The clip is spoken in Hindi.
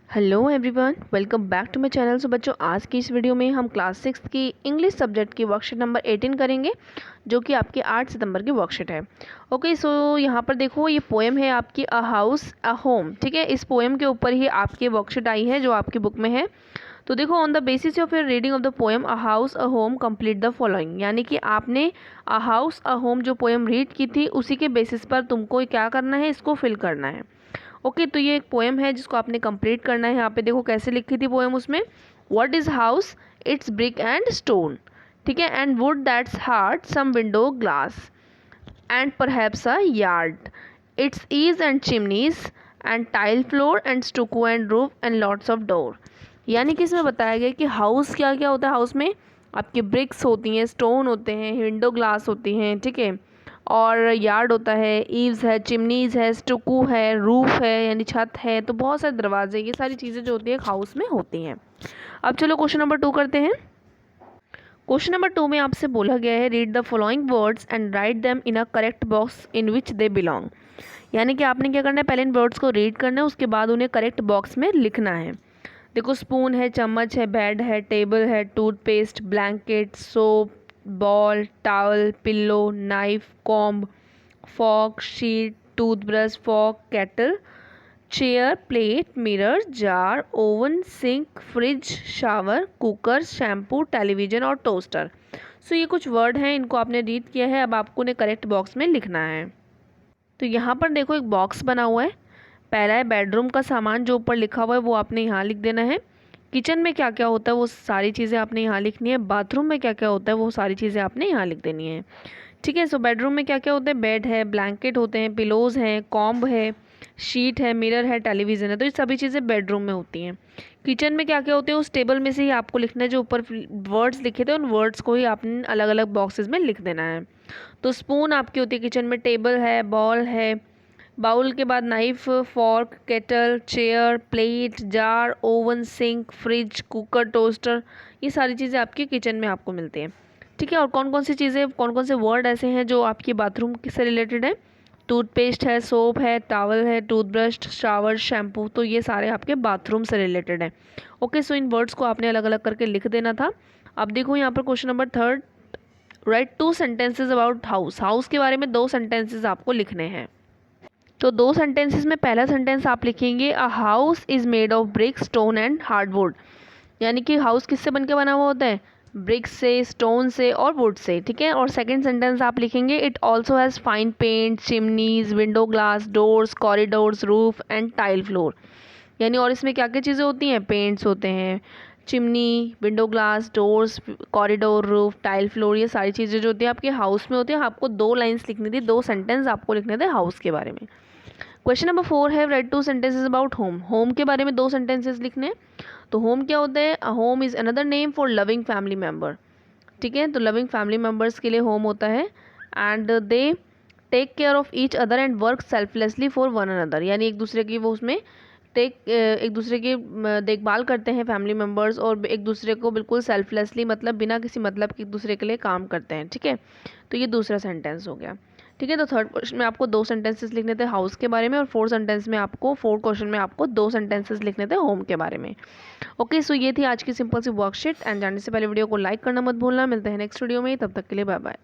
Hello everyone, welcome back to my channel. So बच्चों, आज की इस वीडियो में हम क्लास 6 की इंग्लिश सब्जेक्ट की वर्कशीट नंबर 18 करेंगे, जो कि आपकी 8 सितंबर की वर्कशीट है। ओके, सो यहाँ पर देखो, ये पोएम है आपकी अ हाउस अ होम। ठीक है, इस पोएम के ऊपर ही आपकी वर्कशीट आई है जो आपकी बुक में है। तो देखो, on the basis of your reading of the poem a house a home complete the following, यानी कि आपने अ हाउस अ होम जो पोएम रीड की थी उसी के बेसिस पर तुमको क्या करना है, इसको फिल करना है। ओके, तो ये एक पोएम है जिसको आपने कंप्लीट करना है। यहाँ पे देखो कैसे लिखी थी पोएम उसमें। What is house? It's brick and stone. ठीक है, and wood that's hard, some window glass and perhaps a yard, it's ease and chimneys and tile floor and stucco and roof and lots of door. यानी कि इसमें बताया गया कि हाउस क्या क्या होता है। हाउस में आपकी ब्रिक्स होती हैं, स्टोन होते हैं, विंडो ग्लास होती हैं, ठीक है, और यार्ड होता है, ईव्स है, चिमनीज है, स्टुकू है, रूफ है यानी छत है, तो बहुत सारे दरवाजे, ये सारी चीज़ें जो होती है हाउस में होती हैं। अब चलो क्वेश्चन नंबर 2 करते हैं। क्वेश्चन नंबर 2 में आपसे बोला गया है, read the following words and write them in a correct box in which they belong. यानी कि आपने क्या करना है, पहले इन वर्ड्स को रीड करना है, उसके बाद उन्हें करेक्ट बॉक्स में लिखना है। देखो, स्पून है, चम्मच है, बेड है, टेबल है, toothpaste, blanket, soap, ball, towel, pillow, knife, comb, fork, sheet, toothbrush, fork, kettle, chair, plate, mirror, jar, oven, sink, fridge, shower, cooker, shampoo, television और टोस्टर। सो ये कुछ वर्ड हैं, इनको आपने रीड किया है, अब आपको उन्हें करेक्ट बॉक्स में लिखना है। तो यहाँ पर देखो एक बॉक्स बना हुआ है। पहला है बेडरूम का सामान, जो ऊपर लिखा हुआ है वो आपने यहाँ लिख देना है। किचन में क्या क्या होता है वो सारी चीज़ें आपने यहाँ लिखनी है। बाथरूम में क्या क्या होता है वो सारी चीज़ें आपने यहाँ लिख देनी है। ठीक है, सो बेडरूम में क्या क्या होता है, बेड है, ब्लैंकेट होते हैं, पिलोज़ हैं, कॉम्ब है, शीट है, मिरर है, टेलीविज़न है, तो ये सभी चीज़ें बेडरूम में होती हैं। किचन में क्या क्या होते हैं उस टेबल में से ही आपको लिखना है, जो ऊपर वर्ड्स लिखे थे उन वर्ड्स को ही आपने अलग अलग बॉक्सेस में लिख देना है। तो स्पून आपकी होती है किचन में, टेबल है, बॉल है, बाउल के बाद knife, fork, kettle, chair, plate, jar, oven, sink, fridge, cooker, toaster, ये सारी चीज़ें आपके किचन में आपको मिलती हैं। ठीक है, और कौन कौन सी चीज़ें, कौन कौन से वर्ड ऐसे हैं जो आपके बाथरूम से रिलेटेड है? टूथपेस्ट है, सोप है, टॉवल है, टूथब्रश, शावर, शैम्पू, तो ये सारे आपके बाथरूम से रिलेटेड है। ओके, सो इन वर्ड्स को आपने अलग अलग करके लिख देना था। अब देखो यहाँ पर question number 3, right 2 sentences about house. House के बारे में 2 सेंटेंसेज आपको लिखने हैं। तो 2 सेंटेंसेस में पहला सेंटेंस आप लिखेंगे, a house is made of brick, stone and hardwood. यानी कि हाउस किससे बनकर बना हुआ होता है? ब्रिक से, स्टोन से और वुड से। ठीक है, और सेकंड सेंटेंस आप लिखेंगे, it also has fine paint, chimneys, window glass, doors, corridors, roof and tile floor. यानी और इसमें क्या क्या चीज़ें होती हैं? पेंट्स होते हैं, chimney, window glass, doors, corridor, roof, tile floor, ये सारी चीज़ें जो होती हैं आपके हाउस में होती हैं। आपको 2 लाइन्स लिखनी थी, 2 सेंटेंस आपको लिखने थे हाउस के बारे में। क्वेश्चन नंबर 4 है, right 2 sentences about home. Home के बारे में 2 सेंटेंसेस लिखने। तो होम क्या होता है? Home is another name for loving family member. ठीक है, तो लविंग फैमिली मेम्बर्स के लिए होम होता है। And they take care of each other and work selflessly for one another. यानी एक दूसरे की वो उसमें एक दूसरे की देखभाल करते हैं फैमिली मेम्बर्स, और एक दूसरे को बिल्कुल सेल्फलेसली, मतलब बिना किसी मतलब के एक दूसरे के लिए काम करते हैं। ठीक है, तो ये दूसरा सेंटेंस हो गया। ठीक है, तो थर्ड क्वेश्चन में आपको 2 सेंटेंसेस लिखने थे हाउस के बारे में, और फोर्थ क्वेश्चन में आपको 2 सेंटेंसेस लिखने थे होम के बारे में। ओके, सो ये थी आज की सिंपल सी वर्कशीट। एंड जानने से पहले वीडियो को लाइक करना मत भूलना। मिलते हैं नेक्स्ट वीडियो में, तब तक के लिए बाय बाय।